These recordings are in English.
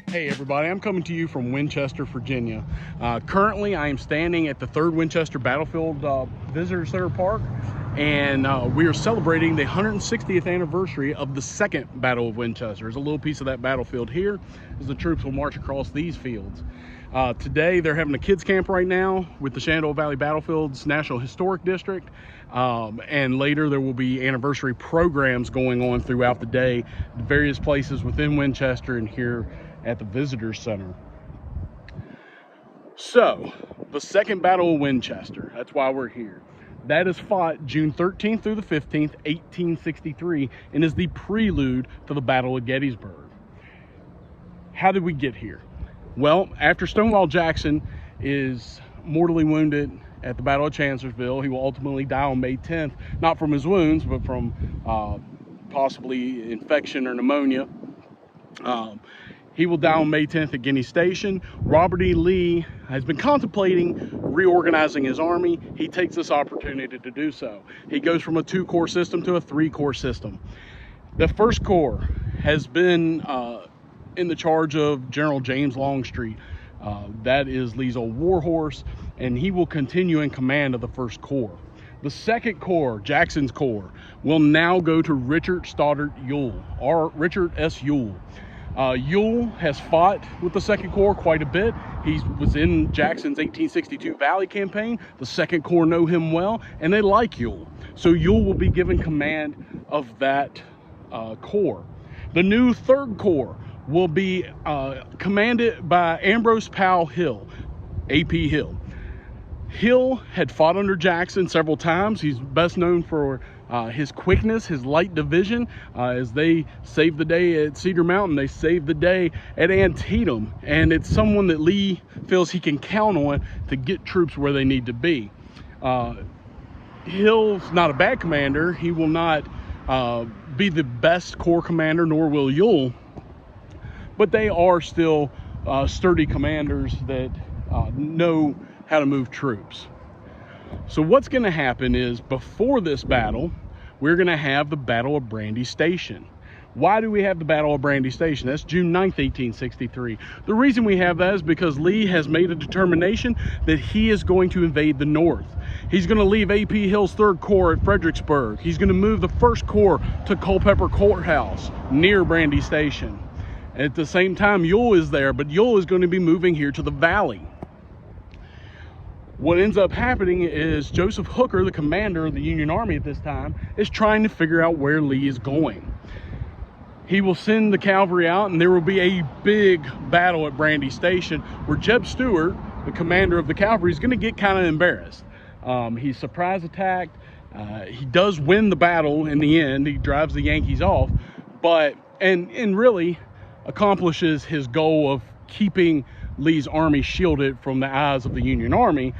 Hey everybody, I'm coming to you from Winchester, Virginia. Currently, I am standing at the 3rd Winchester Battlefield Visitor Center Park, and we are celebrating the 160th anniversary of the 2nd Battle of Winchester. There's a little piece of that battlefield here as the troops will march across these fields. Today, they're having a kids camp right now with the Shenandoah Valley Battlefields National Historic District, and later there will be anniversary programs going on throughout the day, various places within Winchester and here at the Visitor Center. So, the 2nd Battle of Winchester, that's why we're here. That is fought June 13th through the 15th, 1863, and is the prelude to the Battle of Gettysburg. How did we get here? Well, after Stonewall Jackson is mortally wounded at the Battle of Chancellorsville, he will ultimately die on May 10th, not from his wounds, but from possibly infection or pneumonia. He will die on May 10th at Guinea Station. Robert E. Lee has been contemplating reorganizing his army. He takes this opportunity to do so. He goes from a 2-corps system to a 3-corps system. The 1st Corps has been in the charge of General James Longstreet. That is Lee's old warhorse, and he will continue in command of the 1st Corps. The 2nd Corps, Jackson's Corps, will now go to Richard Stoddard Ewell, or Richard S. Ewell. Ewell has fought with the 2nd Corps quite a bit. He was in Jackson's 1862 Valley campaign. The 2nd Corps know him well, and they like Ewell. So Ewell will be given command of that corps. The new 3rd Corps will be commanded by Ambrose Powell Hill, A.P. Hill. Hill had fought under Jackson several times. He's best known for his quickness, his light division. As they saved the day at Cedar Mountain, they saved the day at Antietam. And it's someone that Lee feels he can count on to get troops where they need to be. Hill's not a bad commander. He will not be the best corps commander, nor will Ewell. But they are still sturdy commanders that know how to move troops. So what's going to happen is, before this battle, we're going to have the Battle of Brandy Station. Why do we have the Battle of Brandy Station? That's June 9th, 1863. The reason we have that is because Lee has made a determination that he is going to invade the North. He's going to leave A.P. Hill's 3rd Corps at Fredericksburg. He's going to move the 1st Corps to Culpeper Courthouse near Brandy Station. At the same time, Ewell is there, but Ewell is going to be moving here to the Valley. What ends up happening is Joseph Hooker, the commander of the Union Army at this time, is trying to figure out where Lee is going. He will send the cavalry out, and there will be a big battle at Brandy Station where Jeb Stuart, the commander of the cavalry, is going to get kind of embarrassed. He's surprise attacked. He does win the battle in the end. He drives the Yankees off, but and really accomplishes his goal of keeping Lee's army shielded from the eyes of the Union Army,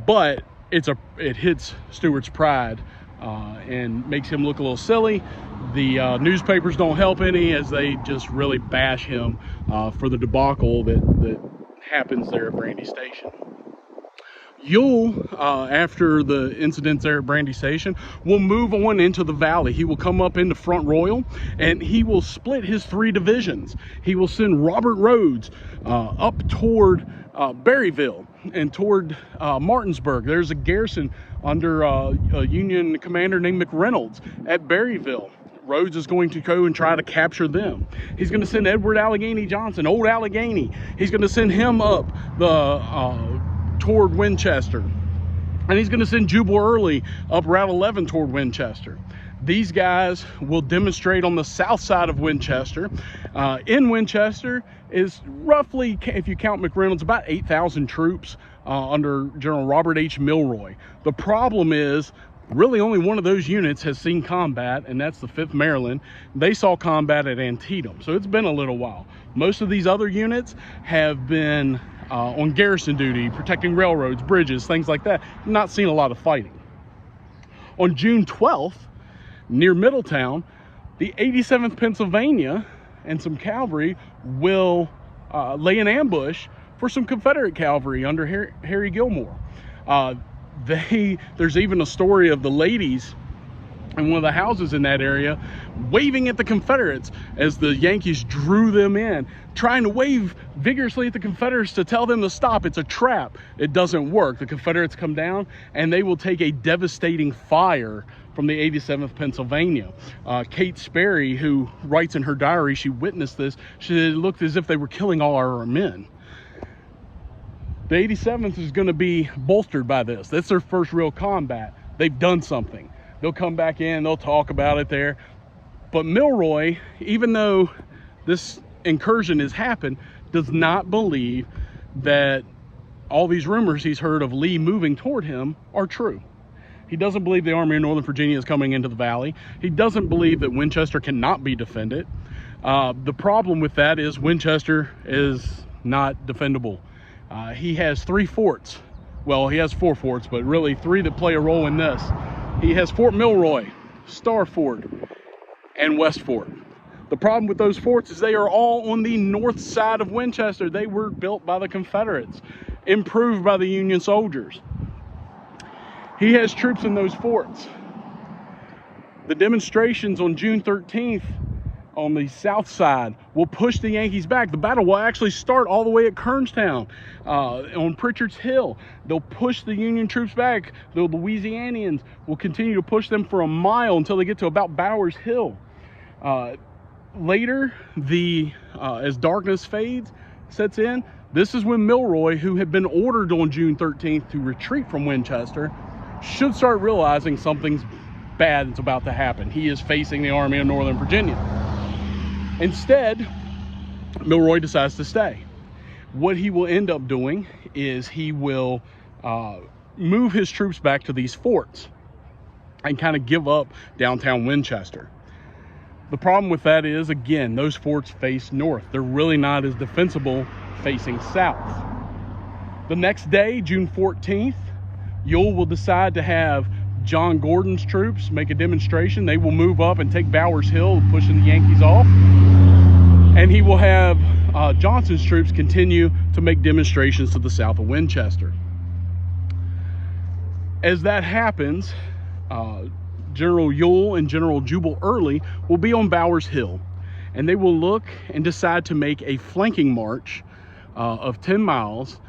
but it hits Stuart's pride and makes him look a little silly. The newspapers don't help any, as they just really bash him for the debacle that happens there at Brandy Station. Ewell, after the incidents there at Brandy Station, will move on into the Valley. He will come up into Front Royal, and he will split his 3 divisions. He will send Robert Rhodes up toward Berryville and toward Martinsburg. There's a garrison under a Union commander named McReynolds at Berryville. Rhodes is going to go and try to capture them. He's going to send Edward Allegheny Johnson, old Allegheny. He's going to send him up toward Winchester, and he's going to send Jubal Early up Route 11 toward Winchester. These guys will demonstrate on the south side of Winchester. In Winchester is roughly, if you count McReynolds, about 8,000 troops under General Robert H. Milroy. The problem is, really only one of those units has seen combat, and that's the 5th Maryland. They saw combat at Antietam, so it's been a little while. Most of these other units have been on garrison duty, protecting railroads, bridges, things like that. Not seen a lot of fighting. On June 12th, near Middletown, the 87th Pennsylvania and some cavalry will lay an ambush for some Confederate cavalry under Harry Gilmore. There's even a story of the ladies in one of the houses in that area, waving at the Confederates as the Yankees drew them in, trying to wave vigorously at the Confederates to tell them to stop. It's a trap. It doesn't work. The Confederates come down and they will take a devastating fire from the 87th Pennsylvania. Kate Sperry, who writes in her diary, she witnessed this. She said it looked as if they were killing all our men. The 87th is going to be bolstered by this. That's their first real combat. They've done something. They'll come back in, they'll talk about it there. But Milroy, even though this incursion has happened, does not believe that all these rumors he's heard of Lee moving toward him are true. He doesn't believe the Army of Northern Virginia is coming into the valley. He doesn't believe that Winchester cannot be defended. The problem with that is Winchester is not defendable. He has 3 forts. Well, he has 4 forts, but really 3 that play a role in this. He has Fort Milroy, Star Fort, and West Fort. The problem with those forts is they are all on the north side of Winchester. They were built by the Confederates, improved by the Union soldiers. He has troops in those forts. The demonstrations on June 13th on the south side will push the Yankees back. The battle will actually start all the way at Kernstown, on Pritchard's Hill. They'll push the Union troops back. The Louisianians will continue to push them for a mile until they get to about Bowers Hill. Later, as darkness sets in, this is when Milroy, who had been ordered on June 13th to retreat from Winchester, should start realizing something's bad is about to happen. He is facing the Army of Northern Virginia. Instead, Milroy decides to stay. What he will end up doing is he will move his troops back to these forts and kind of give up downtown Winchester. The problem with that is, again, those forts face north. They're really not as defensible facing south. The next day, June 14th, Ewell will decide to have John Gordon's troops make a demonstration. They will move up and take Bowers Hill, pushing the Yankees off. And he will have Johnson's troops continue to make demonstrations to the south of Winchester. As that happens, General Ewell and General Jubal Early will be on Bowers Hill, and they will look and decide to make a flanking march of 10 miles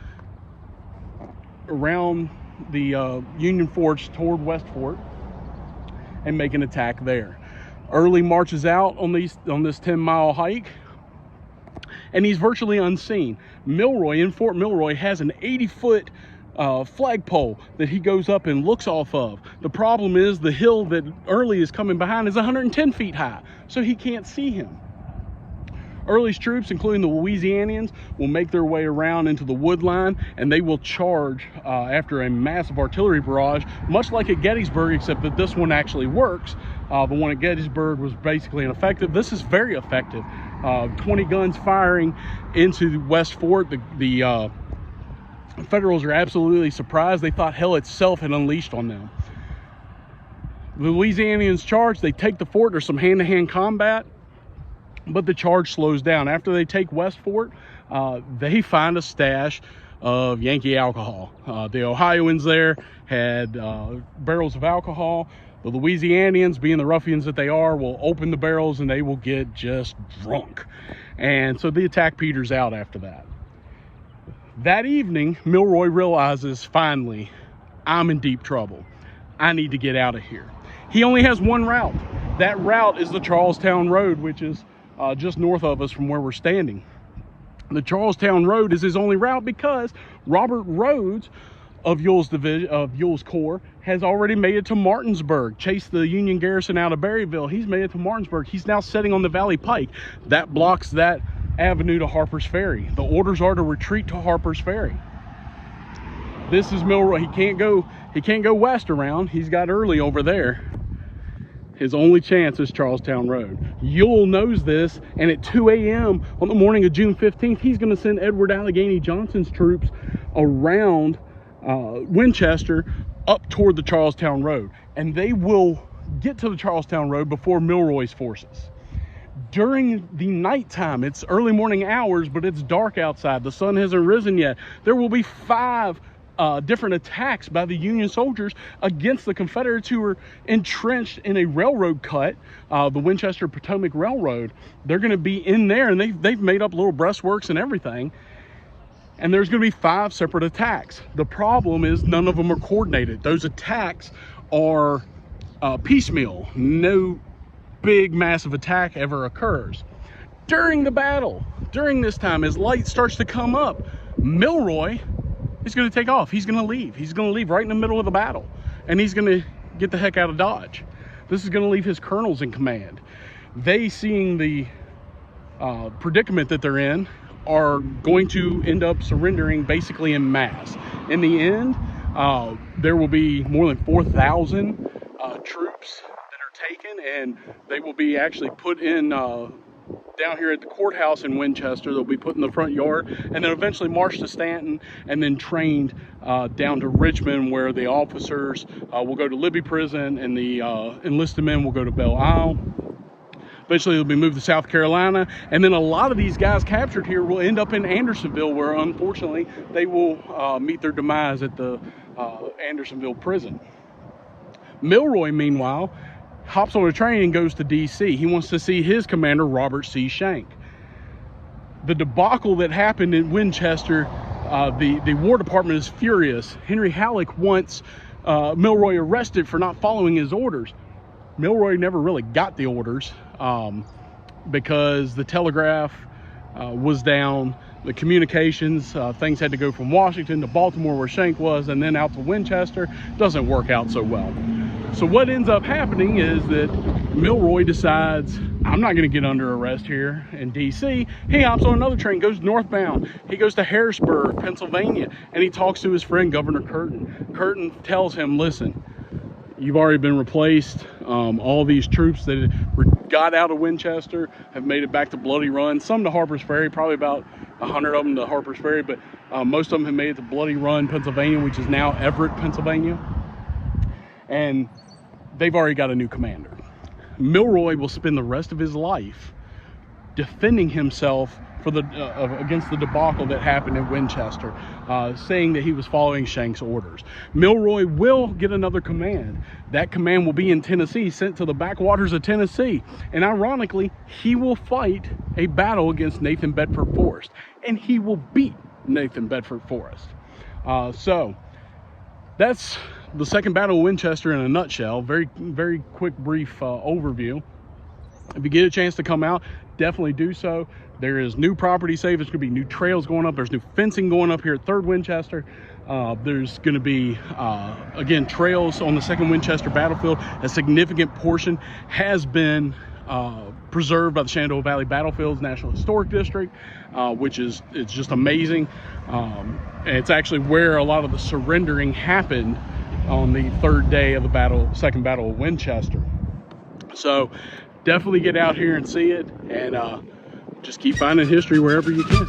around the Union forts toward West Fort and make an attack there. Early marches out on this 10-mile hike, and he's virtually unseen. Milroy, in Fort Milroy, has an 80-foot flagpole that he goes up and looks off of. The problem is the hill that Early is coming behind is 110 feet high, so he can't see him. Early's troops, including the Louisianians, will make their way around into the wood line, and they will charge after a massive artillery barrage, much like at Gettysburg, except that this one actually works. The one at Gettysburg was basically ineffective. This is very effective. 20 guns firing into West Fort. The Federals are absolutely surprised. They thought hell itself had unleashed on them. The Louisianians charge. They take the fort. There's some hand-to-hand combat, but the charge slows down. After they take West Fort, they find a stash of Yankee alcohol. The Ohioans there had barrels of alcohol. The Louisianians, being the ruffians that they are, will open the barrels and they will get just drunk. And so the attack peters out after that. That evening, Milroy realizes, finally, I'm in deep trouble. I need to get out of here. He only has one route. That route is the Charlestown Road, which is just north of us from where we're standing. The Charlestown Road is his only route because Robert Rhodes of Ewell's division, of Ewell's Corps, has already made it to Martinsburg, chased the Union garrison out of Berryville. He's made it to Martinsburg. He's now sitting on the Valley Pike. That blocks that avenue to Harper's Ferry. The orders are to retreat to Harper's Ferry. This is Milroy. He can't go west around. He's got Early over there. His only chance is Charlestown Road. Ewell knows this, and at 2 a.m. on the morning of June 15th, he's going to send Edward Allegheny Johnson's troops around Winchester up toward the Charlestown Road. And they will get to the Charlestown Road before Milroy's forces. During the nighttime, it's early morning hours, but it's dark outside. The sun hasn't risen yet. There will be 5 different attacks by the Union soldiers against the Confederates who were entrenched in a railroad cut, the Winchester Potomac Railroad. They're going to be in there, and they've made up little breastworks and everything. And there's going to be 5 separate attacks. The problem is none of them are coordinated. Those attacks are piecemeal. No big massive attack ever occurs. During the battle, during this time, as light starts to come up, Milroy is going to take off. He's going to leave. He's going to leave right in the middle of the battle, and he's going to get the heck out of Dodge. This is going to leave his colonels in command. They, seeing the predicament that they're in, are going to end up surrendering basically in mass. In the end, there will be more than 4,000 troops that are taken, and they will be actually put in down here at the courthouse in Winchester. They'll be put in the front yard, and then eventually marched to Stanton, and then trained down to Richmond, where the officers will go to Libby Prison, and the enlisted men will go to Belle Isle. Eventually they'll be moved to South Carolina, and then a lot of these guys captured here will end up in Andersonville, where unfortunately they will meet their demise at the Andersonville prison. Milroy, meanwhile, hops on a train and goes to D.C. He wants to see his commander, Robert C. Schenck. The debacle that happened in Winchester, the War Department is furious. Henry Halleck wants Milroy arrested for not following his orders. Milroy never really got the orders because the telegraph was down, the communications, things had to go from Washington to Baltimore where Schenck was, and then out to Winchester. Doesn't work out so well. So what ends up happening is that Milroy decides, I'm not going to get under arrest here in D.C. He hops on another train, goes northbound. He goes to Harrisburg, Pennsylvania, and he talks to his friend, Governor Curtin. Curtin tells him, listen, you've already been replaced. All these troops that got out of Winchester have made it back to Bloody Run. Some to Harper's Ferry, probably about 100 of them to Harper's Ferry, but most of them have made it to Bloody Run, Pennsylvania, which is now Everett, Pennsylvania. And they've already got a new commander. Milroy will spend the rest of his life defending himself for the against the debacle that happened at Winchester, saying that he was following Schenck's orders. Milroy will get another command. That command will be in Tennessee, sent to the backwaters of Tennessee. And ironically, he will fight a battle against Nathan Bedford Forrest, and he will beat Nathan Bedford Forrest. So that's the Second Battle of Winchester in a nutshell. Very, very quick, brief overview. If you get a chance to come out, definitely do so. There is new property saved. There's going to be new trails going up. There's new fencing going up here at 3rd Winchester. There's going to be, again, trails on the 2nd Winchester battlefield. A significant portion has been preserved by the Shenandoah Valley Battlefields National Historic District, which is, it's just amazing. And it's actually where a lot of the surrendering happened on the 3rd day of the battle, 2nd Battle of Winchester. So definitely get out here and see it, and just keep finding history wherever you can.